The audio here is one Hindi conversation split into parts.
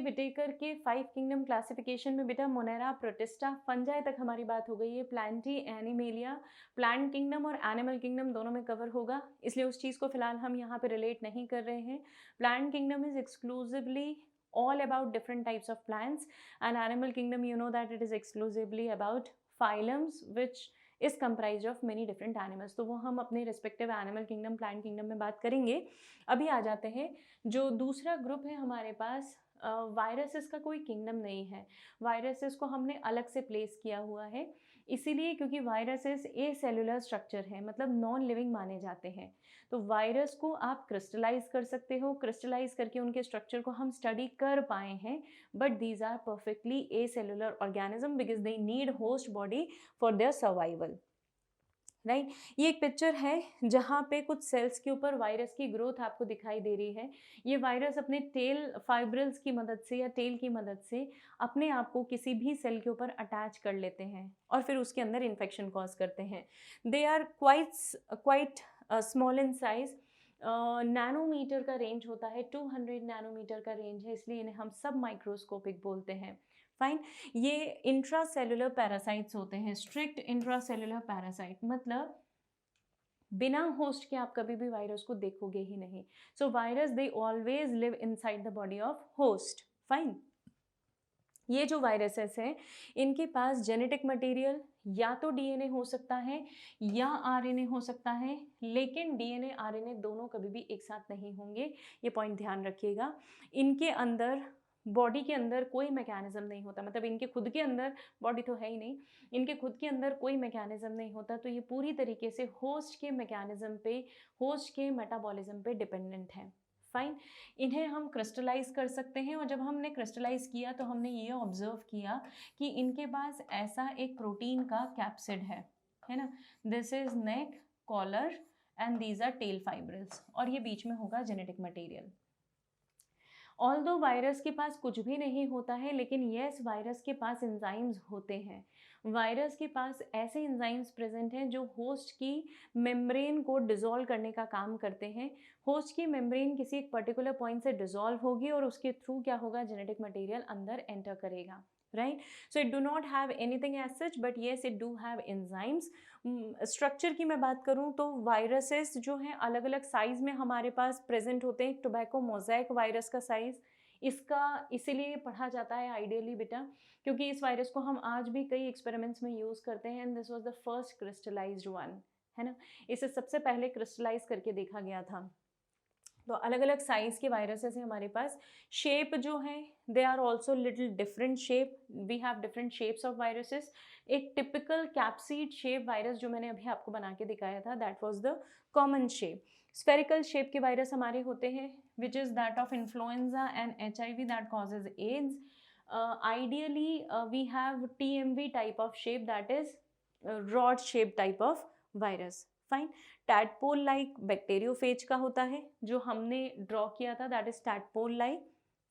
विटेकर के 5 किंगडम क्लासिफिकेशन में बेटा मोनेरा, प्रोटिस्टा, फंजाई तक हमारी बात हो गई है। प्लांटी, एनिमेलिया, प्लांट किंगडम और एनिमल किंगडम दोनों में कवर होगा, इसलिए उस चीज़ को फिलहाल हम यहाँ पे रिलेट नहीं कर रहे हैं। Plant kingdom is exclusively all about different types of plants, and animal kingdom you know that it is exclusively about phylums which is comprised of many different animals। तो वो हम अपने respective animal kingdom, plant kingdom में बात करेंगे। अभी आ जाते हैं जो दूसरा ग्रुप है हमारे पास, वायरसेस का कोई किंगडम नहीं है। वायरसेस को हमने अलग से प्लेस किया हुआ है, इसीलिए क्योंकि वायरसेस ए सेलुलर स्ट्रक्चर है, मतलब नॉन लिविंग माने जाते हैं। तो वायरस को आप क्रिस्टलाइज कर सकते हो, क्रिस्टलाइज करके उनके स्ट्रक्चर को हम स्टडी कर पाए हैं, but these are perfectly a cellular organism because they need host body for their survival, right. ये एक पिक्चर है जहाँ पे कुछ सेल्स के ऊपर वायरस की ग्रोथ आपको दिखाई दे रही है। ये वायरस अपने टेल फाइब्रिल्स की मदद से या टेल की मदद से अपने आप को किसी भी सेल के ऊपर अटैच कर लेते हैं और फिर उसके अंदर इन्फेक्शन कॉज करते हैं। They are quite small in size, nanometer का रेंज होता है, 200 नैनोमीटर का रेंज है, इसलिए इन्हें हम सब माइक्रोस्कोपिक बोलते हैं। फाइन। ये इंट्रासेलुलर पैरासाइट्स होते हैं, स्ट्रिक्ट इंट्रासेलुलर पैरासाइट, मतलब बिना होस्ट के आप कभी भी वायरस को देखोगे ही नहीं। सो virus they always live inside the body of host. Fine. ये जो वायरसेस हैं इनके पास जेनेटिक मटेरियल या तो डीएनए हो सकता है या आरएनए हो सकता है, लेकिन डीएनए आरएनए दोनों कभी भी एक साथ नहीं होंगे, ये पॉइंट ध्यान रखिएगा। इनके अंदर बॉडी के अंदर कोई मैकेनिज्म नहीं होता, मतलब इनके खुद के अंदर, बॉडी तो है ही नहीं, इनके खुद के अंदर कोई मैकेनिज्म नहीं होता, तो ये पूरी तरीके से होस्ट के मैकेनिज्म पे, होस्ट के मेटाबॉलिज्म पे डिपेंडेंट है। फाइन। इन्हें हम क्रिस्टलाइज कर सकते हैं, और जब हमने क्रिस्टलाइज किया तो हमने ये ऑब्जर्व किया कि इनके पास ऐसा एक प्रोटीन का कैप्सिड है ना। This is neck, collar and these are tail fibrils, और ये बीच में होगा जेनेटिक मटेरियल। ऑल्दो वायरस के पास कुछ भी नहीं होता है, लेकिन यस वायरस के पास एंजाइम्स होते हैं। वायरस के पास ऐसे एंजाइम्स प्रेजेंट हैं जो होस्ट की मेम्ब्रेन को डिसॉल्व करने का काम करते हैं। होस्ट की मेम्ब्रेन किसी एक पर्टिकुलर पॉइंट से डिसॉल्व होगी और उसके थ्रू क्या होगा, जेनेटिक मटेरियल अंदर एंटर करेगा, right. So it do not have anything as such, but yes it do have enzymes. Structure की मैं बात करूं तो वायरसेस जो हैं अलग अलग साइज में हमारे पास प्रेजेंट होते हैं। टोबैको मोज़ेक वायरस का साइज, इसका इसीलिए पढ़ा जाता है आइडियली बेटा, क्योंकि इस वायरस को हम आज भी कई एक्सपेरिमेंट्स में यूज़ करते हैं, and this was the first crystallised one, है ना। इसे सबसे पहले क्रिस्टलाइज करके देखा गया था। तो अलग अलग साइज के वायरसेस हैं हमारे पास। शेप जो है they are also little different shape, we have different shapes of viruses. एक टिपिकल कैप्सिड शेप वायरस जो मैंने अभी आपको बना के दिखाया था, that was the common shape. Spherical shape के वायरस हमारे होते हैं, which is that of influenza and HIV that causes AIDS. Ideally we have TMV type of shape, that is rod shape type of virus। Fine. Tadpole like bacteriophage का होता है, जो हमने ड्रॉ किया था, that is tadpole like.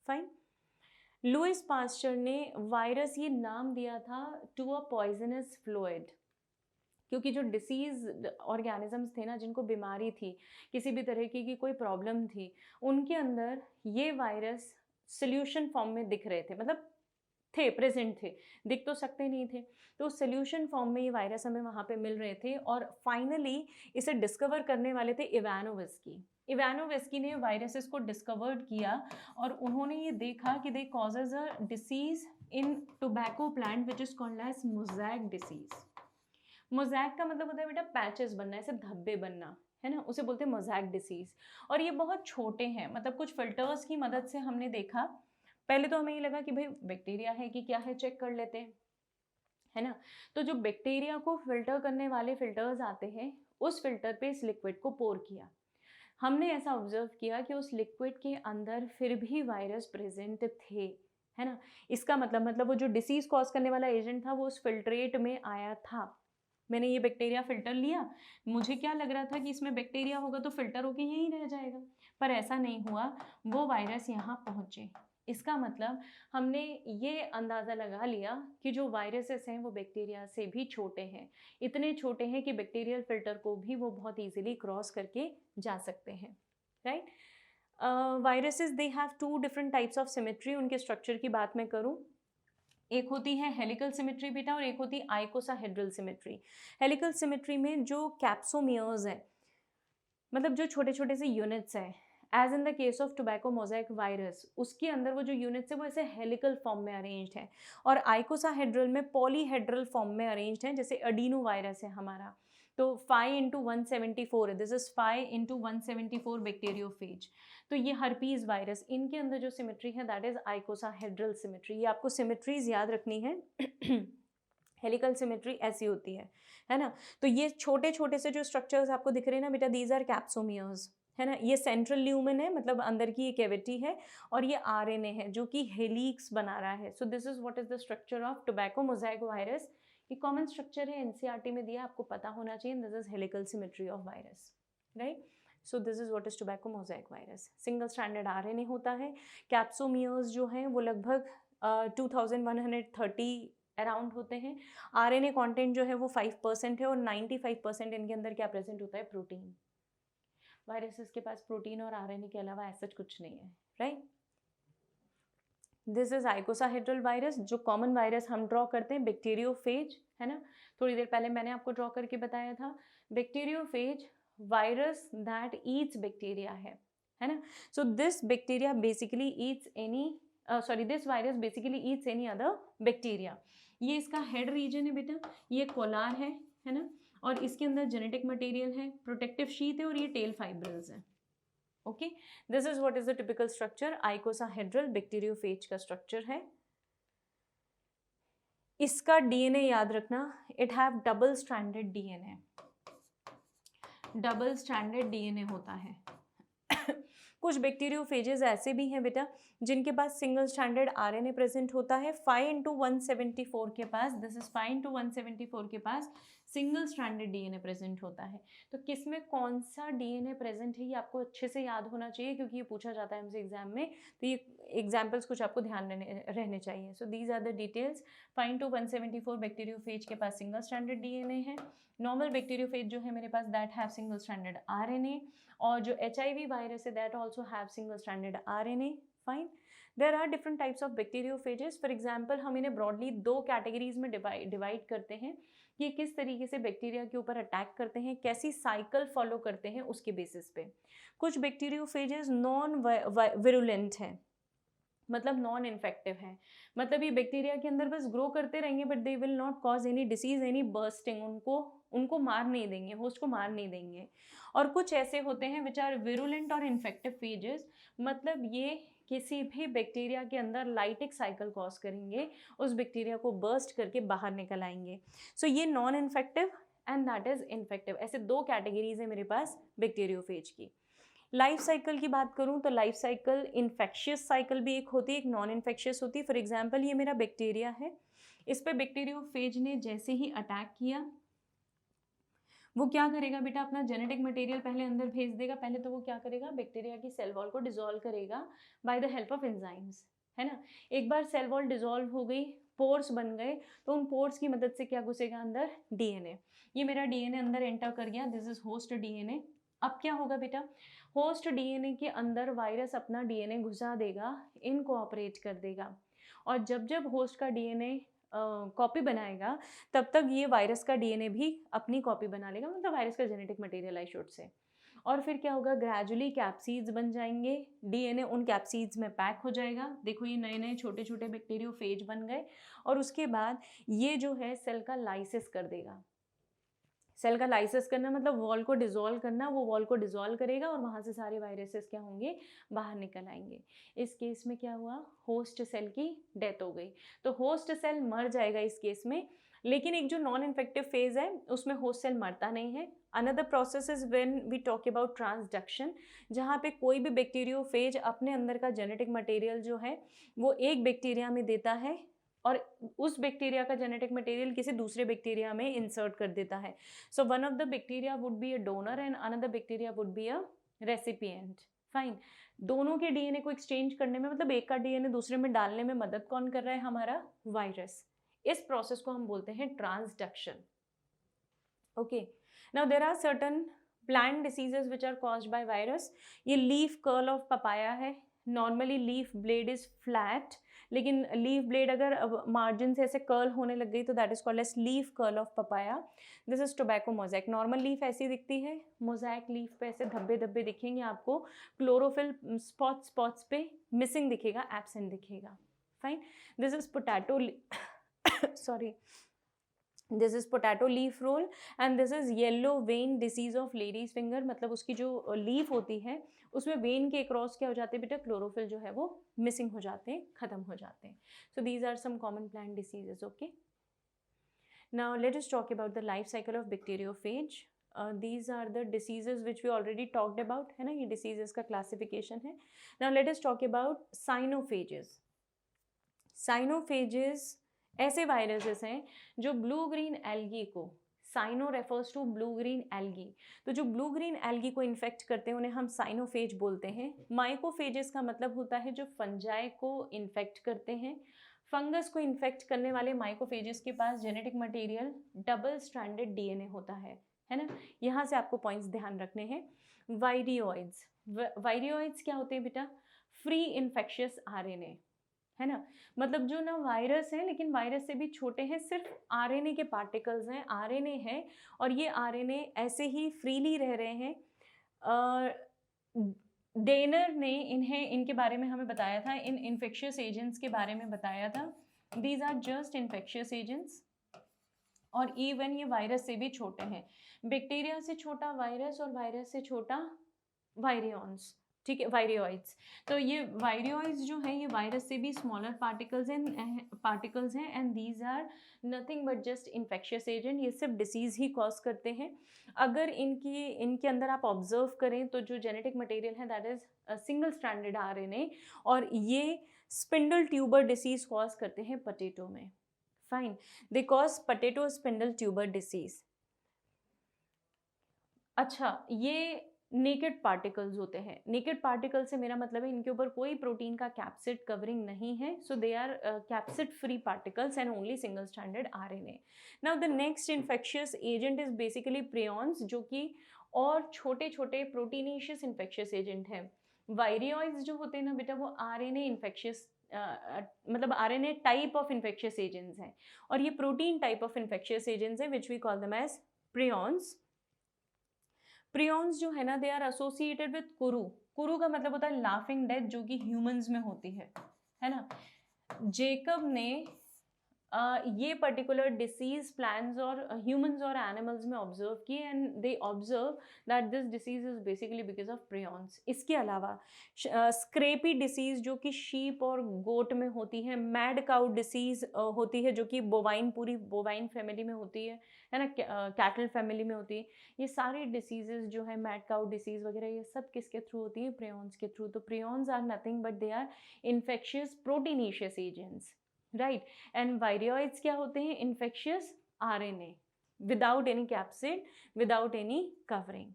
Fine. Louis Pasteur ने वायरस ये नाम दिया था टू अ पॉइजनस फ्लूइड, क्योंकि जो डिसीज ऑर्गेनिजम्स थे ना, जिनको बीमारी थी, किसी भी तरह की कोई प्रॉब्लम थी, उनके अंदर ये वायरस सोल्यूशन फॉर्म में दिख रहे थे, मतलब थे, प्रेजेंट थे, दिख तो सकते नहीं थे, तो सोल्यूशन फॉर्म में ये वायरस हमें वहाँ पे मिल रहे थे। और फाइनली इसे डिस्कवर करने वाले थे इवानोविस्की। इवानोविस्की ने वायरसेस को डिस्कवर्ड किया और उन्होंने ये देखा कि they causes a disease in tobacco plant which is called as mosaic disease. Mosaic का मतलब होता है बेटा पैचेस बनना, ऐसे धब्बे बनना, है ना, उसे बोलते हैं मोज़ेक डिसीज। और ये बहुत छोटे हैं, मतलब कुछ फिल्टर्स की मदद से हमने देखा। पहले तो हमें ये लगा कि भाई बैक्टीरिया है कि क्या है, चेक कर लेते हैं, है ना। तो जो बैक्टीरिया को फिल्टर करने वाले फिल्टर्स आते हैं, उस फिल्टर पे इस लिक्विड को पोर किया। हमने ऐसा ऑब्जर्व किया कि उस लिक्विड के अंदर फिर भी वायरस प्रेजेंट थे, है ना। इसका मतलब वो जो डिसीज कॉज करने वाला एजेंट था वो उस फिल्ट्रेट में आया था। मैंने ये बैक्टीरिया फिल्टर लिया, मुझे क्या लग रहा था कि इसमें बैक्टीरिया होगा तो फिल्टर होके यहीं रह जाएगा, पर ऐसा नहीं हुआ, वो वायरस यहाँ पहुँचे। इसका मतलब हमने ये अंदाज़ा लगा लिया कि जो वायरसेस हैं वो बैक्टीरिया से भी छोटे हैं, इतने छोटे हैं कि बैक्टीरियल फिल्टर को भी वो बहुत इजीली क्रॉस करके जा सकते हैं, right. Viruses they have two different types of symmetry. उनके स्ट्रक्चर की बात मैं करूँ, एक होती है हेलिकल सिमेट्री बेटा और एक होती है आइकोसाहेड्रल सिमेट्री. हेलिकल सिमेट्री में जो कैप्सोमियर्स है, मतलब जो छोटे छोटे से यूनिट्स हैं, as in the case of tobacco mosaic virus, उसके अंदर वो जो यूनिट्स है वो ऐसे हेलिकल फॉर्म में अरेंज्ड है. और आइकोसाहेड्रल में पॉलीहेड्रल फॉर्म में अरेंज्ड है, जैसे अडीनो वायरस है हमारा. तो 5 × 174 है, दिस इज 5 × 174 बैक्टीरियोफेज. तो ये हर्पीज वायरस, इनके अंदर जो सिमेट्री है दैट इज आइकोसाहेड्रल सिमेट्री. ये आपको सिमेट्रीज याद रखनी है. हेलिकल सिमेट्री ऐसी होती है ना. तो ये छोटे छोटे से जो स्ट्रक्चर्स आपको दिख रहे हैं ना बेटा, दीज आर कैप्सोमियर्स, है ना. ये सेंट्रल ल्यूमेन है, मतलब अंदर की ये कैविटी है, और ये आरएनए है जो कि हेलिक्स बना रहा है. So this is what is the structure of tobacco mosaic virus. ये कॉमन स्ट्रक्चर है, एनसीईआरटी में दिया, आपको पता होना चाहिए. This is helical symmetry of virus, right. So this is what is tobacco mosaic virus. Single stranded RNA होता है. कैप्सोमियर्स जो हैं वो लगभग 2130 अराउंड होते हैं. आरएनए कंटेंट जो है वो 5% है, और 95% इनके अंदर क्या प्रेजेंट होता है, प्रोटीन. वायरसेस के पास प्रोटीन और आरएनए के अलावा ऐसा कुछ नहीं है, राइट. This is आइकोसाहेड्रल virus. जो कॉमन वायरस हम ड्रॉ करते हैं बैक्टीरियोफेज, है ना. थोड़ी देर पहले मैंने आपको ड्रॉ करके बताया था. Bacteriophage virus that eats bacteria है ना. So this bacteria basically Yeats any this virus basically Yeats any other bacteria. ये इसका हेड रीजन है बेटा, ये कोलार है ना. और इसके अंदर जेनेटिक मटेरियल है, प्रोटेक्टिव शीट है, और ये टेल फाइब्रिल्स है. Okay, this is what is the typical structure. आइकोसाहेड्रल bacteriophage का स्ट्रक्चर है. इसका डीएनए याद रखना, it have double stranded DNA. Double stranded DNA होता है. कुछ बैक्टीरियोफेजेस ऐसे भी हैं बेटा जिनके पास सिंगल स्ट्रैंडेड आरएनए प्रेजेंट होता है. 5 × 174 के पास, दिस इज 5 × 174 के पास सिंगल स्ट्रैंडेड डीएनए प्रेजेंट होता है. तो किस में कौन सा डीएनए प्रेजेंट है ये आपको अच्छे से याद होना चाहिए, क्योंकि ये पूछा जाता है हमसे एग्जाम में. तो ये एग्जाम्पल्स कुछ आपको ध्यान रहने चाहिए. So these are the details. 5 × 174 bacteriophage के पास सिंगल स्ट्रैंडेड डीएनए है. नॉर्मल बैक्टीरियोफेज जो है मेरे पास that have single stranded RNA. और जो HIV वायरस है that also have single stranded RNA. Fine. There are different types of bacteriophages. For example हम इन्हें ब्रॉडली 2 कैटेगरीज में डिवाइड करते हैं कि किस तरीके से बैक्टीरिया के ऊपर अटैक करते हैं, कैसी साइकिल फॉलो करते हैं, उसके बेसिस पे. कुछ बैक्टीरियोफेजेस नॉन विरुलेंट हैं, मतलब नॉन इन्फेक्टिव है, मतलब ये बैक्टीरिया के अंदर बस ग्रो करते रहेंगे but they will not cause any disease, any bursting. उनको मार नहीं देंगे, होस्ट को मार नहीं देंगे. और कुछ ऐसे होते हैं विच आर विरुलेंट और इन्फेक्टिव फेजेस, मतलब ये किसी भी बैक्टीरिया के अंदर लाइटिक साइकिल कॉज करेंगे, उस बैक्टीरिया को बर्स्ट करके बाहर निकल आएंगे. सो ये non infective and that is infective. ऐसे 2 कैटेगरीज है मेरे पास बैक्टीरियोफेज की. लाइफ साइकिल की बात करूं तो लाइफ साइकिल इन्फेक्शियस साइकिल भी एक होती है, एक नॉन इन्फेक्शियस होती है. फॉर एग्जांपल ये मेरा बैक्टीरिया है, इस पे बैक्टीरियोफेज ने जैसे ही अटैक किया, वो क्या करेगा बेटा, अपना जेनेटिक मटेरियल पहले अंदर भेज देगा. पहले तो वो क्या करेगा, बैक्टीरिया की सेल वॉल को डिसॉल्व करेगा by the help of enzymes, है ना. एक बार सेल वॉल डिसॉल्व हो गई, पोर्स बन गए, तो उन पोर्स की मदद से क्या घुसेगा अंदर, डीएनए. ये मेरा डीएनए अंदर एंटर कर गया, दिस इज होस्ट डीएनए. अब क्या होगा बेटा, होस्ट डीएनए के अंदर वायरस अपना डीएनए घुसा देगा, इनकोऑपरेट कर देगा. और जब जब होस्ट का डीएनए कॉपी बनाएगा, तब तक ये वायरस का डीएनए भी अपनी कॉपी बना लेगा, मतलब वायरस का genetic material I should say. और फिर क्या होगा, ग्रेजुअली कैप्सीड्स बन जाएंगे, डीएनए उन कैप्सीड्स में पैक हो जाएगा. देखो ये नए नए छोटे छोटे बैक्टीरियोफेज बन गए. और उसके बाद ये जो है सेल का लाइसिस कर देगा. सेल का लाइसिस करना मतलब वॉल को डिसॉल्व करना, वो वॉल को डिसॉल्व करेगा और वहाँ से सारे वायरसेस क्या होंगे, बाहर निकल आएंगे. इस केस में क्या हुआ, होस्ट सेल की डेथ हो गई. तो होस्ट सेल मर जाएगा इस केस में. लेकिन एक जो नॉन इन्फेक्टिव फेज है उसमें होस्ट सेल मरता नहीं है. Another process is when we talk about transduction, जहाँ पे कोई भी बैक्टीरियोफेज अपने अंदर का जेनेटिक मटेरियल जो है वो एक बैक्टीरिया में देता है और उस बैक्टीरिया का जेनेटिक मटेरियल किसी दूसरे बैक्टीरिया में इंसर्ट कर देता है. So one of the bacteria would be a donor and another bacteria would be a recipient. Fine. दोनों के डीएनए को एक्सचेंज करने में, मतलब एक का डीएनए दूसरे में डालने में मदद कौन कर रहा है, हमारा वायरस. इस प्रोसेस को हम बोलते हैं transduction. Okay. Now there are certain plant diseases which are caused by virus, ये लीफ कर्ल ऑफ पपाया है. Normally leaf blade is flat, लेकिन लीफ ब्लेड अगर मार्जिन से ऐसे कर्ल होने लग गई तो that is called as leaf curl of papaya. This is tobacco mosaic. Normal leaf ऐसी दिखती है, मोजैक लीफ पे ऐसे धब्बे धब्बे दिखेंगे आपको, क्लोरोफिल स्पॉट्स पे मिसिंग दिखेगा, एब्सेंट दिखेगा. Fine. This is potato sorry, this is potato leaf roll and this is yellow vein disease of ladies finger. मतलब उसकी जो लीफ होती है उसमें वेन के क्रॉस क्या हो जाते हैं बेटा, क्लोरोफिल जो है वो मिसिंग हो जाते हैं, खत्म हो जाते हैं. So these are some common plant diseases. Okay, now let us talk about the life cycle of bacteriophage. these are the diseases which we already talked about, है ना, ये diseases का classification है. now let us talk about cyanophages. cyanophages ऐसे वायरसेस हैं जो ब्लू ग्रीन एल्गी को, cyano refers to blue green algae, तो जो ब्लू ग्रीन एल्गी को इन्फेक्ट करते हैं उन्हें हम साइनोफेज बोलते हैं. माइकोफेजेस का मतलब होता है जो फंजाई को इन्फेक्ट करते हैं. फंगस को इन्फेक्ट करने वाले माइकोफेजेस के पास genetic material double stranded DNA होता है ना. यहाँ से आपको पॉइंट्स ध्यान रखने हैं. वायरियोइड्स, वायरियोइड्स क्या होते हैं बेटा, फ्री इन्फेक्शियस आरएनए, है ना. मतलब जो ना वायरस है लेकिन वायरस से भी छोटे हैं, सिर्फ आरएनए के पार्टिकल्स हैं, आरएनए है, और ये आरएनए ऐसे ही फ्रीली रह रहे हैं. डेनर ने इन्हें, इनके बारे में हमें बताया था, इन इन्फेक्शियस एजेंट्स के बारे में बताया था. These are just infectious agents, और इवन ये वायरस से भी छोटे हैं. बैक्टीरिया से छोटा वायरस और वायरस से छोटा वायरियॉन्स, ठीक है, वायरियोइड्स. तो ये वायरियोइड्स जो है ये वायरस से भी स्मॉलर पार्टिकल्स हैं and these are nothing but just infectious agent. ये सिर्फ डिसीज़ ही कॉज करते हैं. अगर इनके अंदर आप ऑब्जर्व करें तो जो जेनेटिक मटेरियल है that is single stranded RNA, और ये स्पिंडल ट्यूबर डिसीज कॉज करते हैं पोटैटो में. Fine, they cause potato spindle tuber disease. अच्छा, ये नेकेड पार्टिकल्स होते हैं. नेकेड पार्टिकल से मेरा मतलब है इनके ऊपर कोई प्रोटीन का कैप्सिड कवरिंग नहीं है, so they are capsid free particles and only single stranded RNA. Now the next infectious agent is basically prions, जो कि और छोटे छोटे प्रोटीनेशियस इन्फेक्शियस एजेंट हैं. वायरियोइड्स जो होते हैं ना बेटा वो आरएनए इन्फेक्शियस मतलब RNA type of infectious agents हैं, और ये protein type of infectious agents हैं which we call them as prions. Prions जो है ना दे आर एसोसिएटेड विद कुरु. कुरु का मतलब होता है लाफिंग डेथ, जो कि ह्यूमंस में होती है ना. जेकब ने ये पर्टिकुलर डिसीज प्लांट्स और ह्यूमंस और एनिमल्स में ऑब्जर्व की and they observe that this disease is basically because of prions. इसके अलावा स्क्रेपी डिसीज जो कि शीप और गोट में होती है, मैड काउ डिसीज होती है जो कि बोवाइन, पूरी बोवाइन फैमिली में होती है ना, कैटल फैमिली में होती है. ये सारी डिसीजेज जो है मैड काउ डिसीज वगैरह ये सब किसके थ्रू होती है, प्रियॉन्स के थ्रू. तो prions are nothing but they are infectious proteinaceous agents, right. And viroids क्या होते हैं, infectious RNA without any capsid, without any covering.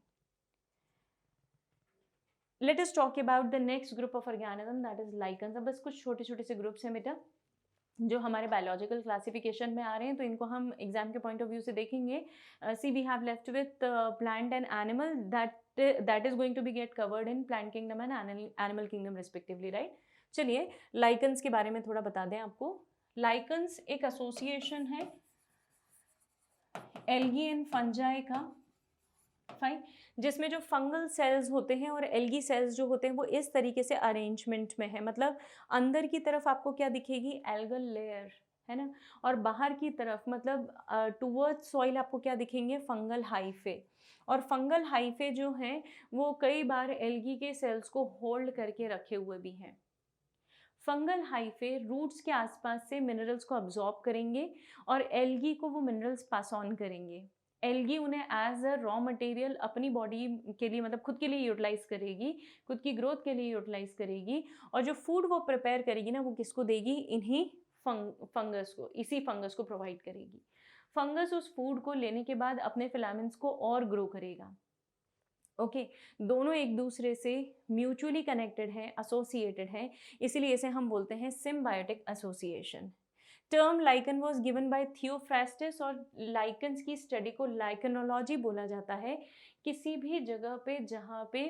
Let us talk about the next group of organism that is lichens. अब बस कुछ छोटे छोटे से ग्रुप्स हैं बेटा जो हमारे बायोलॉजिकल क्लासिफिकेशन में आ रहे हैं, तो इनको हम एग्जाम के पॉइंट ऑफ व्यू से देखेंगे. See we have left with plant and animal, that is going to be get covered in plant kingdom and animal kingdom respectively, right. चलिए लाइकन्स के बारे में थोड़ा बता दें आपको. लाइकन्स एक एसोसिएशन है एल्गी एंड फंजाई का, फाइन, जिसमें जो फंगल सेल्स होते हैं और एल्गी सेल्स जो होते हैं वो इस तरीके से अरेंजमेंट में है. मतलब अंदर की तरफ आपको क्या दिखेगी, एल्गल लेयर, है ना, और बाहर की तरफ मतलब टुवर्ड्स सॉइल आपको क्या दिखेंगे, फंगल हाइफे. और फंगल हाइफे जो हैं वो कई बार एल्गी के सेल्स को होल्ड करके रखे हुए भी हैं. फंगल हाइफे रूट्स के आसपास से मिनरल्स को अब्जॉर्ब करेंगे और एल्गी को वो मिनरल्स पास ऑन करेंगे. एल्गी उन्हें एज अ रॉ मटेरियल अपनी बॉडी के लिए, मतलब खुद के लिए यूटिलाइज करेगी, खुद की ग्रोथ के लिए यूटिलाइज करेगी, और जो फूड वो प्रिपेयर करेगी ना वो किसको देगी, इन्हीं फंगस को, इसी फंगस को प्रोवाइड करेगी. फंगस उस फूड को लेने के बाद अपने फिलामेंट्स को और ग्रो करेगा. ओके, दोनों एक दूसरे से म्यूचुअली कनेक्टेड हैं, एसोसिएटेड हैं, इसीलिए इसे हम बोलते हैं symbiotic association. Term lichen was given by Theophrastus, और लाइकन्स की स्टडी को लाइकनोलॉजी बोला जाता है. किसी भी जगह पे जहाँ पे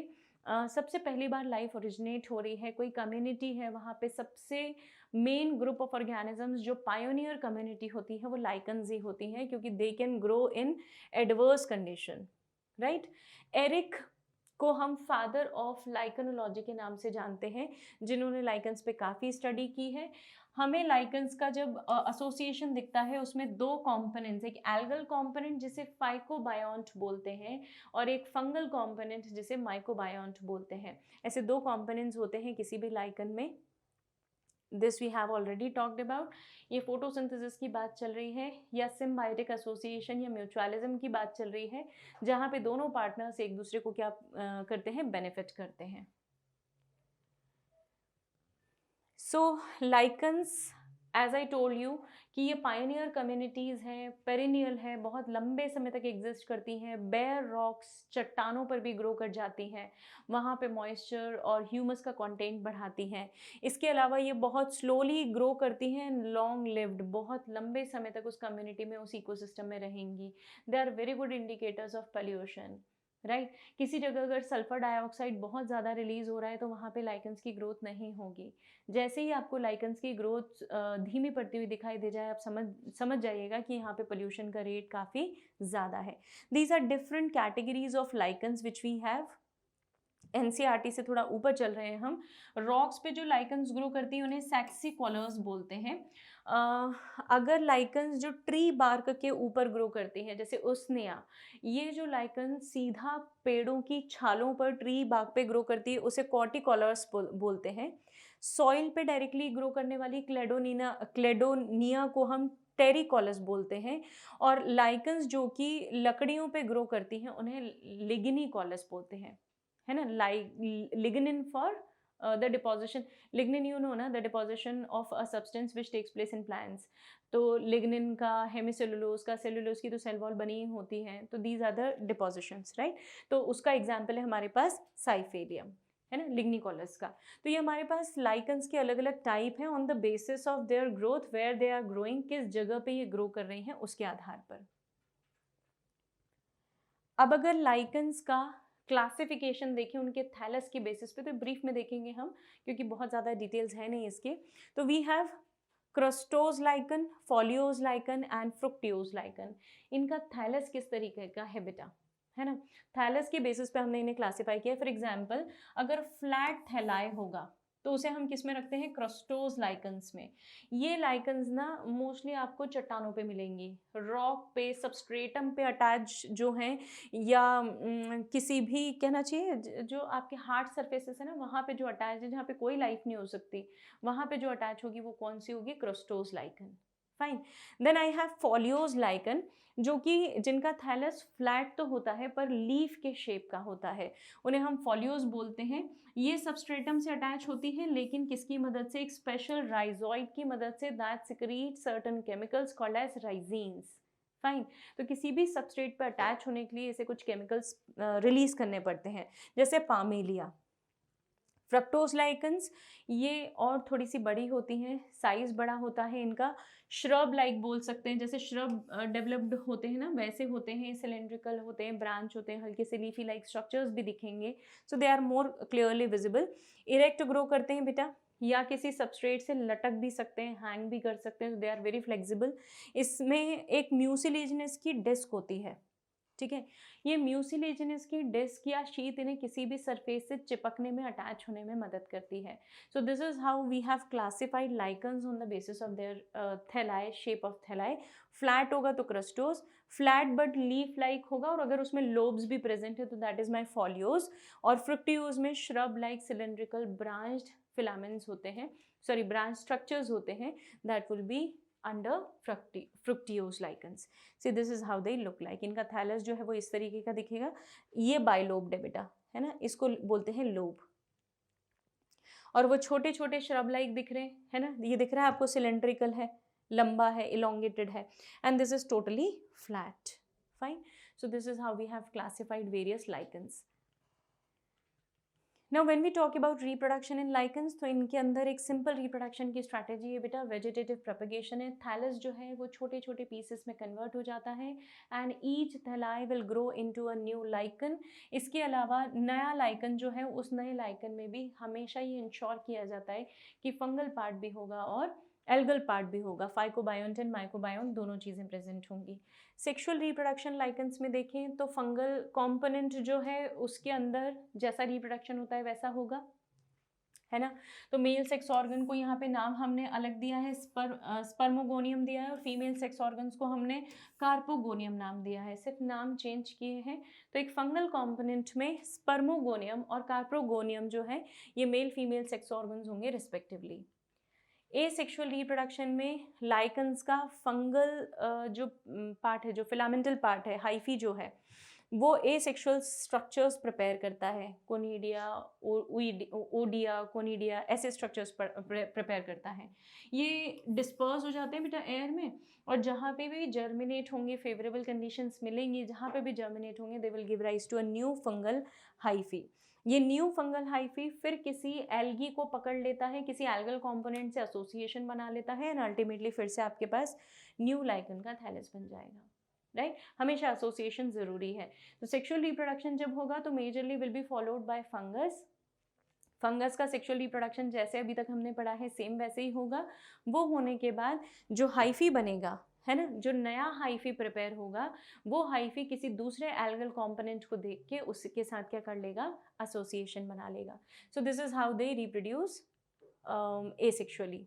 सबसे पहली बार लाइफ ओरिजिनेट हो रही है, कोई कम्युनिटी है, वहाँ पे सबसे मेन ग्रुप ऑफ ऑर्गेनिजम्स जो पायोनियर कम्युनिटी होती है वो लाइकन्स ही होती हैं, क्योंकि they can grow in adverse condition, right. Eric को हम फादर ऑफ लाइकनोलॉजी के नाम से जानते हैं, जिन्होंने लाइकन्स पे काफ़ी स्टडी की है। हमें लाइकन्स का जब एसोसिएशन दिखता है उसमें दो कंपोनेंट्स, एक एल्गल कंपोनेंट जिसे फाइकोबायोंट बोलते हैं और एक फंगल कंपोनेंट जिसे माइकोबायोंट बोलते हैं। ऐसे दो कंपोनेंट्स होते हैं किसी भी लाइकन में। This we have already talked about. ये फोटोसिंथेसिस की बात चल रही है या सिम्बायोटिक एसोसिएशन या म्यूचुअलिज्म की बात चल रही है, जहाँ पे दोनों पार्टनर्स एक दूसरे को क्या करते हैं, बेनिफिट करते हैं। So lichens as I told you कि ये पायनियर कम्युनिटीज़ हैं, पेरिनियल है, बहुत लंबे समय तक एग्जिस्ट करती हैं, बेयर रॉक्स चट्टानों पर भी ग्रो कर जाती हैं, वहाँ पे मॉइस्चर और ह्यूमस का कंटेंट बढ़ाती हैं। इसके अलावा ये बहुत स्लोली ग्रो करती हैं, लॉन्ग लिव्ड, बहुत लंबे समय तक उस कम्युनिटी में, उस इकोसिस्टम में रहेंगी। They are very good indicators of pollution, right. किसी जगह अगर सल्फर डाइऑक्साइड बहुत ज़्यादा रिलीज हो रहा है तो वहाँ पे लाइकन्स की ग्रोथ नहीं होगी। जैसे ही आपको लाइकन्स की ग्रोथ धीमी पड़ती हुई दिखाई दे जाए, आप समझ जाइएगा कि यहाँ पे पोल्यूशन का रेट काफ़ी ज़्यादा है। These are different categories of lichens which we have. NCERT से थोड़ा ऊपर चल रहे हैं हम। रॉक्स पे जो लाइकन्स ग्रो करती हैं उन्हें सैक्सीकॉलर्स बोलते हैं। अगर लाइकन्स जो ट्री बार्क के ऊपर ग्रो करती हैं, जैसे उस्निया, ये जो लाइकन सीधा पेड़ों की छालों पर ट्री बार्क पे ग्रो करती है, उसे कॉर्टिकॉलर्स बोलते हैं। सॉइल पे डायरेक्टली ग्रो करने वाली क्लेडोनिया को हम टेरिकॉलस बोलते हैं, और लाइकन्स जो कि लकड़ियों पे ग्रो करती हैं उन्हें लिग्निकॉलस बोलते हैं, है ना। Lignin for the deposition, lignin you know ना, the deposition of a substance which takes place in plants. तो लिग्निन का, हेमिसेलुलोज का, सेलुलोज की तो सेल वॉल बनी ही होती हैं, तो these are the depositions, right. तो उसका एग्जाम्पल है हमारे पास साइफेरियम, है ना, लिग्निकॉलस का। तो ये हमारे पास लाइकन्स के अलग अलग टाइप हैं on the basis of their growth, where they are growing, किस जगह पे ये ग्रो कर रही हैं उसके आधार पर। अब अगर लाइकन्स का क्लासिफिकेशन देखें उनके थैलस के बेसिस पे, तो ब्रीफ में देखेंगे हम क्योंकि बहुत ज़्यादा डिटेल्स है नहीं इसके। तो we have crustose lichen, foliose lichen and fruticose lichen. इनका थैलस किस तरीके का है बेटा, है ना। थैलस के बेसिस पे हमने इन्हें क्लासीफाई किया। फॉर एग्जाम्पल, अगर फ्लैट थैलाई होगा तो उसे हम किस में रखते हैं, क्रस्टोज लाइकन्स में। ये लाइकन्स ना मोस्टली आपको चट्टानों पे मिलेंगी, रॉक पे, सबस्ट्रेटम पे अटैच जो हैं, या किसी भी कहना चाहिए जो आपके हार्ड सरफेसेस है ना, वहाँ पे जो अटैच है, जहाँ पे कोई लाइफ नहीं हो सकती, वहाँ पे जो अटैच होगी वो कौन सी होगी, crustose lichen. Fine. Then I have foliose lichen, जो कि जिनका थैलस फ्लैट तो होता है पर लीफ के शेप का होता है, उन्हें हम फॉलियोज बोलते हैं। ये सबस्ट्रेटम से अटैच होती है, लेकिन किसकी मदद से, एक स्पेशल राइजोइड की मदद से, that secrete certain chemicals called as rhizines. Fine. तो किसी भी सबस्ट्रेट पर अटैच होने के लिए इसे कुछ केमिकल्स रिलीज करने पड़ते हैं, जैसे पामेलिया। फ्रक्टोज लाइकन्स ये और थोड़ी सी बड़ी होती हैं, साइज बड़ा होता है इनका, श्रब लाइक बोल सकते हैं, जैसे श्रब डेवलप्ड होते हैं ना वैसे होते हैं, सिलेंड्रिकल होते हैं, ब्रांच होते हैं, हल्के से लीफी लाइक स्ट्रक्चर्स भी दिखेंगे। So they are more clearly visible. Erect grow करते हैं बेटा, या किसी सबस्ट्रेट से लटक भी सकते हैं, हैंग भी कर सकते हैं, दे आर वेरी फ्लेक्सिबल। इसमें एक म्यूसिलेजिनस की डिस्क होती है, ठीक है। ये म्यूसिलेजिनस की डिस्क या शीट इन्हें किसी भी सरफेस से चिपकने में, अटैच होने में मदद करती है। So this is how we have classified lichens on the basis of their thalli, shape of thalli. Flat होगा तो crustose, flat but leaf like होगा, और अगर उसमें लोब्स भी प्रेजेंट है तो दैट इज माई फॉलियोज। और फ्रुक्टियोज में shrub like cylindrical branched filaments होते हैं, सॉरी ब्रांच स्ट्रक्चर्स होते हैं, that will be under fruticose lichens. See this is how they look like. इनका थैलस जो है वो इस तरीके का दिखेगा, ये बाइलोब्ड है बेटा, है ना, इसको बोलते हैं लोब। और वो छोटे छोटे श्रब लाइक दिख रहे हैं, है ना, ये दिख रहा है आपको, सिलेंड्रिकल है, लंबा है, इलोंगेटेड है, and this is totally flat. Fine. So this is how we have classified various lichens. Now when we talk about reproduction in lichens, तो इनके अंदर एक सिंपल रिप्रोडक्शन की स्ट्रैटेजी है बेटा, वेजिटेटिव प्रोपगेशन है। थैलस जो है वो छोटे छोटे पीसेस में कन्वर्ट हो जाता है and each thalli will grow into a new lichen. इसके अलावा नया लाइकन जो है उस नए लाइकन में भी हमेशा ये इंश्योर किया जाता है कि फंगल पार्ट भी होगा और एल्गल पार्ट भी होगा, फाइकोबायोन्ट एंड माइकोबायोन्ट दोनों चीज़ें प्रेजेंट होंगी। सेक्सुअल रिप्रोडक्शन लाइकन्स में देखें तो फंगल कंपोनेंट जो है उसके अंदर जैसा रिप्रोडक्शन होता है वैसा होगा, है ना। तो मेल सेक्स ऑर्गन को यहाँ पे नाम हमने अलग दिया है, स्पर्मोगोनियम दिया है, और फीमेल सेक्स ऑर्गन्स को हमने कार्पोगोनियम नाम दिया है, सिर्फ नाम चेंज किए हैं। तो एक फंगल कंपोनेंट में स्पर्मोगोनियम और कार्पोगोनियम जो है ये मेल फीमेल सेक्स ऑर्गन्स होंगे रिस्पेक्टिवली। एसेक्सुअल रिप्रोडक्शन में लाइकन्स का फंगल जो पार्ट है, जो फिलामेंटल पार्ट है, हाइफी जो है, वो एसेक्सुअल स्ट्रक्चर्स प्रिपेयर करता है, कोनिडिया, ओडिया, कोनिडिया, ऐसे स्ट्रक्चर्स प्रिपेयर करता है। ये डिस्पर्स हो जाते हैं बेटा एयर में, और जहाँ पे भी जर्मिनेट होंगे, फेवरेबल कंडीशंस मिलेंगी, जहाँ पे भी जर्मिनेट होंगे, they will give rise to a new fungal hyphae. ये न्यू फंगल हाइफी फिर किसी एल्गी को पकड़ लेता है, किसी एल्गल कंपोनेंट से एसोसिएशन बना लेता है, एंड अल्टीमेटली फिर से आपके पास न्यू लाइकन का थैलस बन जाएगा, राइट। हमेशा एसोसिएशन ज़रूरी है। तो सेक्सुअल रिप्रोडक्शन जब होगा तो majorly will be followed by fungus. Fungus का सेक्सुअल रिप्रोडक्शन जैसे अभी तक हमने पढ़ा है सेम वैसे ही होगा। वो होने के बाद जो हाइफी बनेगा, है ना, जो नया हाइफी प्रिपेयर होगा, वो हाइफी किसी दूसरे एल्गल कंपोनेंट को देख के उसके साथ क्या कर लेगा, एसोसिएशन बना लेगा। सो this is how they reproduce asexually.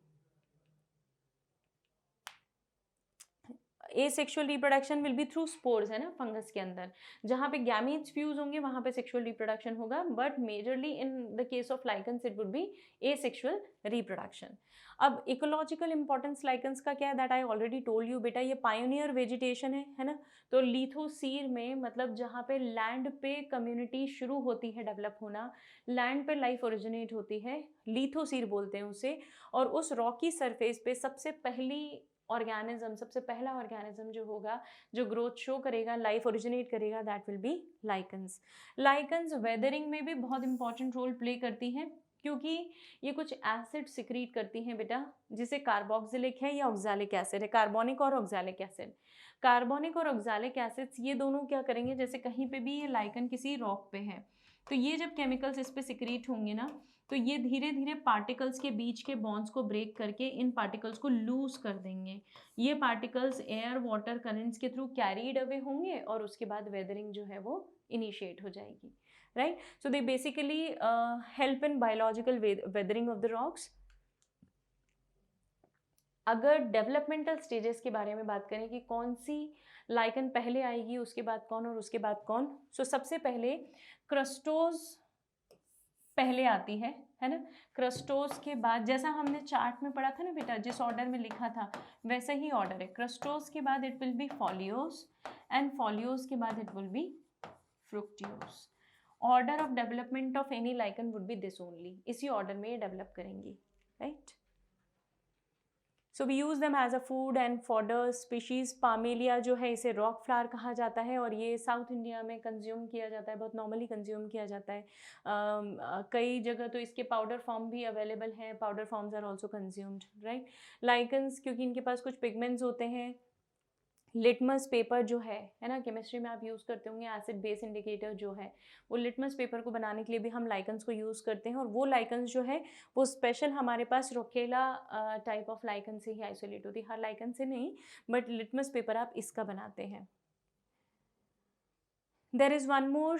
Asexual reproduction will be through spores, है ना, फंगस के अंदर जहाँ पे गैमीट्स फ्यूज होंगे वहाँ पे सेक्सुअल रिप्रोडक्शन होगा, but majorly in the case of lichens it would be asexual reproduction. अब इकोलॉजिकल इंपॉर्टेंस लाइकन्स का क्या है, that I already told you बेटा, ये पायोनियर वेजिटेशन है ना। तो लिथोसीर में मतलब जहाँ पे लैंड पे कम्युनिटी शुरू होती है डेवलप होना, लैंड पे लाइफ ओरिजिनेट होती है, लिथोसीर बोलते हैं उसे, और उस रॉकी सरफेस पे सबसे ऑर्गेनिज्म, सबसे पहला ऑर्गेनिज्म जो होगा, जो ग्रोथ शो करेगा, लाइफ ओरिजिनेट करेगा, that will B lichens. Lichens weathering में भी बहुत इंपॉर्टेंट रोल प्ले करती हैं, क्योंकि ये कुछ एसिड सिक्रीट करती हैं बेटा, जिसे कार्बोक्सिलिक है या ऑक्सैलिक एसिड है, कार्बोनिक और ऑक्सैलिक एसिड। कार्बोनिक और ऑक्सैलिक एसिड्स ये दोनों क्या करेंगे, जैसे कहीं पे भी ये लाइकन किसी रॉक पे है, तो ये जब केमिकल्स इस पे सिक्रीट होंगे ना, तो ये धीरे धीरे पार्टिकल्स के बीच के बॉन्ड्स को ब्रेक करके इन पार्टिकल्स को लूज कर देंगे। ये पार्टिकल्स एयर वाटर करंट्स के थ्रू कैरीड अवे होंगे और उसके बाद वेदरिंग जो है वो इनिशिएट हो जाएगी, right. So they basically help in biological weathering of the rocks. अगर डेवलपमेंटल स्टेजेस के बारे में बात करें कि कौन सी लाइकन पहले आएगी, उसके बाद कौन और उसके बाद कौन, सो सबसे पहले क्रस्टोज पहले आती है ना। क्रस्टोस के बाद, जैसा हमने चार्ट में पढ़ा था ना बेटा, जिस ऑर्डर में लिखा था वैसे ही ऑर्डर है। क्रस्टोस के बाद it will be foliose, and foliose के बाद it will be fruticose. Order of development of any lichen would be this only, इसी ऑर्डर में ये डेवलप करेंगी, right. So we use them as a food and fodder species. Parmelia जो है इसे रॉक फ्लावर कहा जाता है, और ये साउथ इंडिया में कंज्यूम किया जाता है, बहुत नॉर्मली कंज्यूम किया जाता है। कई जगह तो इसके पाउडर फॉर्म भी अवेलेबल हैं, powder forms are also consumed, right. Lichens क्योंकि इनके पास कुछ पिगमेंट्स होते हैं, लिटमस पेपर जो है ना, केमिस्ट्री में आप यूज़ करते होंगे, एसिड बेस इंडिकेटर जो है, वो लिटमस पेपर को बनाने के लिए भी हम लाइकन्स को यूज़ करते हैं, और वो लाइकन्स जो है वो स्पेशल हमारे पास रोकेला टाइप ऑफ लाइकन से ही आइसोलेट होती है, हर लाइकन से नहीं, बट लिटमस पेपर आप इसका बनाते हैं। There is one more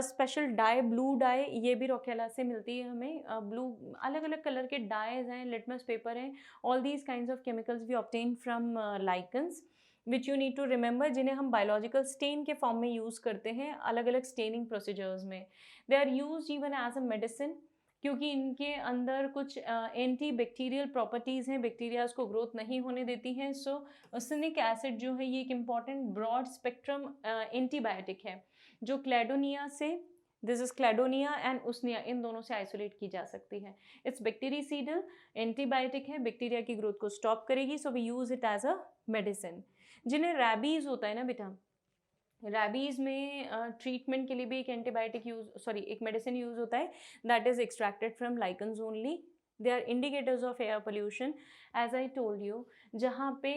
special dye, blue dye, ये भी रोकेला से मिलती है हमें। ब्लू अलग अलग कलर के डाइज हैं, लिटमस पेपर हैं, all these kinds of chemicals we obtain from lichens, which you need to remember, जिन्हें हम बायोलॉजिकल स्टेन के फॉर्म में यूज़ करते हैं अलग अलग स्टेनिंग प्रोसीजर्स में। They are use even as a medicine, क्योंकि इनके अंदर कुछ एंटी बैक्टीरियल प्रॉपर्टीज़ हैं, बैक्टीरियाज को ग्रोथ नहीं होने देती हैं। सो सिनिक एसिड जो है ये एक इम्पॉर्टेंट ब्रॉड स्पेक्ट्रम एंटीबायोटिक है, जो क्लैडोनिया से, this is Cladonia and Usnea, इन दोनों से आइसोलेट की जा सकती है। इट्स बैक्टीरिसीडल, एंटीबायोटिक है, बैक्टीरिया की ग्रोथ को स्टॉप करेगी, so we use it as a medicine. जिन्हें रैबीज होता है ना बेटा, रैबीज़ में ट्रीटमेंट के लिए भी एक एंटीबायोटिक एक मेडिसिन यूज़ होता है, that is extracted from lichens only. They are indicators of air pollution. As I told you, जहाँ पे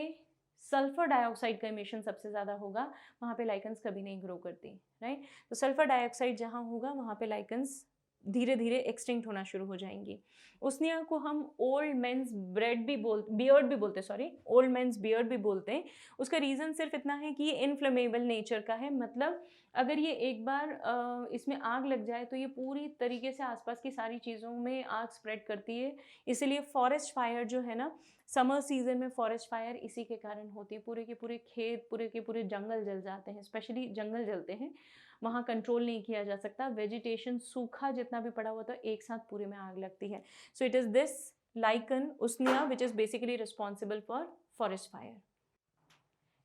सल्फर डाइऑक्साइड का इमिशन सबसे ज़्यादा होगा वहाँ पे लाइकन्स कभी नहीं ग्रो करती, राइट। तो सल्फर डाइऑक्साइड जहाँ होगा वहाँ पे लाइकन्स धीरे धीरे एक्सटिंक्ट होना शुरू हो जाएंगी। उसनिया को हम ओल्ड मेंस बियर्ड भी बोलते हैं, सॉरी, ओल्ड मेंस बियर्ड भी बोलते हैं। उसका रीज़न सिर्फ इतना है कि ये इन्फ्लेमेबल नेचर का है, मतलब अगर ये एक बार इसमें आग लग जाए तो ये पूरी तरीके से आसपास की सारी चीज़ों में आग स्प्रेड करती है। इसीलिए फॉरेस्ट फायर जो है ना, समर सीजन में फॉरेस्ट फायर इसी के कारण होती है। पूरे के पूरे खेत, पूरे के पूरे जंगल जल जाते हैं, स्पेशली जंगल जलते हैं, वहाँ कंट्रोल नहीं किया जा सकता। वेजिटेशन सूखा जितना भी पड़ा हुआ था एक साथ पूरे में आग लगती है। So it is this lichen Usnea which is basically responsible for forest fire.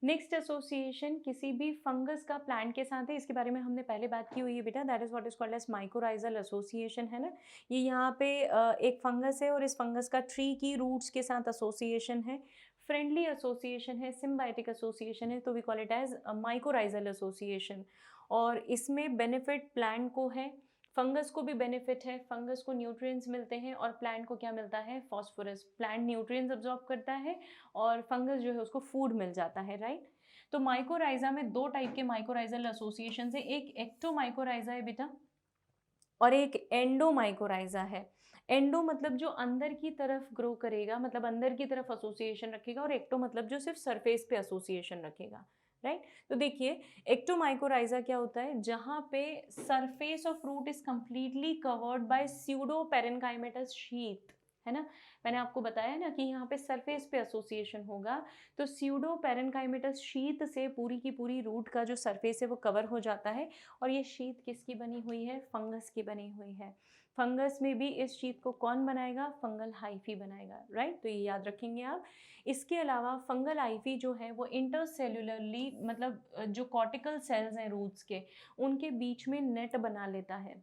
Next association किसी भी फंगस का प्लांट के साथ है, इसके बारे में हमने पहले बात की हुई है बेटा, that is what is called as mycorrhizal association, है ना। ये यहाँ पे एक फंगस है और इस फंगस का ट्री की रूट्स के साथ एसोसिएशन है। फ्रेंडली एसोसिएशन है, सिम्बायोटिक एसोसिएशन है, तो we call it as mycorrhizal association. और इसमें बेनिफिट प्लांट को है, फंगस को भी बेनिफिट है। फंगस को न्यूट्रिएंट्स मिलते हैं और प्लांट को क्या मिलता है, फॉस्फोरस। प्लांट न्यूट्रिएंट्स अब्जॉर्ब करता है और फंगस जो है उसको फूड मिल जाता है, राइट। तो माइकोराइजा में दो टाइप के माइकोराइजल एसोसिएशन है, एक एक्टोमाइकोराइजा है बेटा और एक एंडोमाइकोराइजा है। एंडो मतलब जो अंदर की तरफ ग्रो करेगा, मतलब अंदर की तरफ एसोसिएशन रखेगा, और एक्टो मतलब जो सिर्फ सरफेस पे एसोसिएशन रखेगा, राइट। तो देखिए एक्टोमाइकोराइजा क्या होता है, जहाँ पे surface of root is completely covered by pseudo parenchymatous sheath, है ना। मैंने आपको बताया ना कि यहाँ पे सरफेस पे एसोसिएशन होगा, तो स्यूडो पेरेन्काइमेटस शीथ से पूरी की पूरी रूट का जो सरफेस है वो कवर हो जाता है। और ये शीथ किसकी बनी हुई है, फंगस की बनी हुई है। फंगस में भी इस शीथ को कौन बनाएगा, फंगल हाइफी बनाएगा, राइट। तो ये याद रखेंगे आप। इसके अलावा फंगल हाइफी जो है वो इंटरसेल्युलरली, मतलब जो कॉर्टिकल सेल्स हैं रूट्स के, उनके बीच में नेट बना लेता है,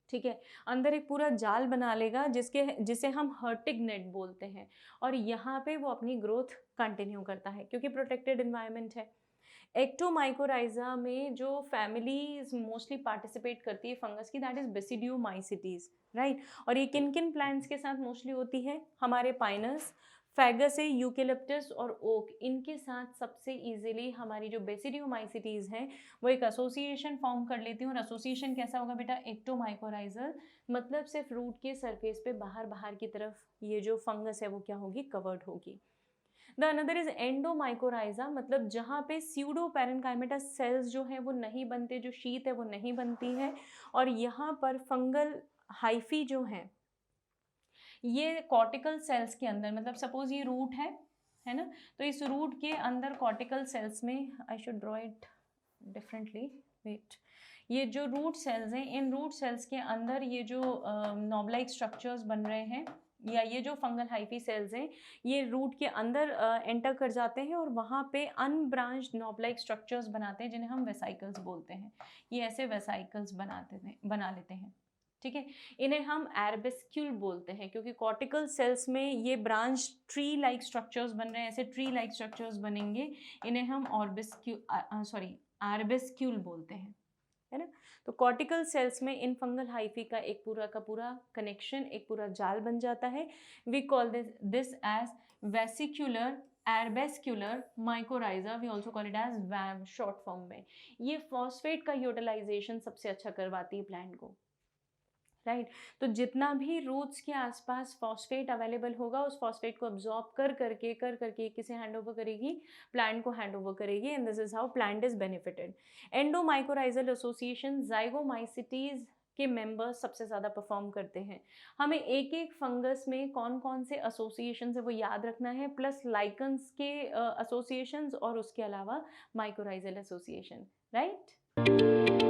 ठीक है। अंदर एक पूरा जाल बना लेगा जिसे हम हर्टिग नेट बोलते हैं, और यहाँ पे वो अपनी ग्रोथ कंटिन्यू करता है क्योंकि प्रोटेक्टेड एनवायरनमेंट है। एक्टोमाइकोराइजा में जो फैमिलीज मोस्टली पार्टिसिपेट करती है फंगस की, दैट इज बेसिडियोमाइसिटीज, राइट। और ये किन किन प्लांट्स के साथ मोस्टली होती है, हमारे पाइनस, फैगस है, यूकेलिप्टस और ओक, इनके साथ सबसे इजीली हमारी जो बेसिडियोमाइसिटीज हैं वो एक एसोसिएशन फॉर्म कर लेती हैं। और एसोसिएशन कैसा होगा बेटा, एक्टोमाइकोराइजल, मतलब सिर्फ रूट के सरफेस पे बाहर बाहर की तरफ ये जो फंगस है वो क्या होगी, कवर्ड होगी। द अनदर इज एंडोमाइकोराइजा, मतलब जहाँ पे स्यूडो पेरेन्काइमेटस सेल्स जो है वो नहीं बनते, जो शीत है वो नहीं बनती है, और यहाँ पर फंगल हाइफी जो है ये कॉर्टिकल सेल्स के अंदर, मतलब सपोज ये रूट है ना, तो इस रूट के अंदर कॉर्टिकल सेल्स में, I should draw it differently, wait, ये जो रूट सेल्स हैं, इन रूट सेल्स के अंदर ये जो नॉब लाइक स्ट्रक्चर्स बन रहे हैं, या ये जो फंगल हाइफी सेल्स हैं ये रूट के अंदर एंटर कर जाते हैं और वहाँ पे अनब्रांच्ड नॉब लाइक स्ट्रक्चर्स बनाते हैं जिन्हें हम वेसाइकल्स बोलते हैं। ये ऐसे वेसाइकल्स बना लेते हैं, ठीक है। इन्हें हम एर्बेस्क्यूल बोलते हैं क्योंकि कॉर्टिकल सेल्स में ये ब्रांच ट्री लाइक स्ट्रक्चर्स बन रहे हैं, ऐसे ट्री लाइक स्ट्रक्चर्स बनेंगे, इन्हें हम एर्बेस्क्यूल बोलते हैं, है ना। तो कॉर्टिकल सेल्स में इन फंगल हाइफी का एक पूरा का पूरा कनेक्शन, एक पूरा जाल बन जाता है। We call this as vesicular arbuscular mycorrhiza, we also call it as VAM short form में। ये फॉस्फेट का यूटिलाइजेशन सबसे अच्छा करवाती है प्लांट को, राइट। तो जितना भी रूट्स के आसपास फॉस्फेट अवेलेबल होगा उस फॉस्फेट को अब्जॉर्ब कर करके किसे हैंड ओवर करेगी, प्लांट को हैंड ओवर करेगी, and this is how plant is benefited. Endomycorrhizal association zygomycetes के मेंबर्स सबसे ज़्यादा परफॉर्म करते हैं। हमें एक एक फंगस में कौन कौन से एसोसिएशन है वो याद रखना है, प्लस लाइकन्स के एसोसिएशंस और उसके अलावा माइकोराइजल एसोसिएशन, राइट।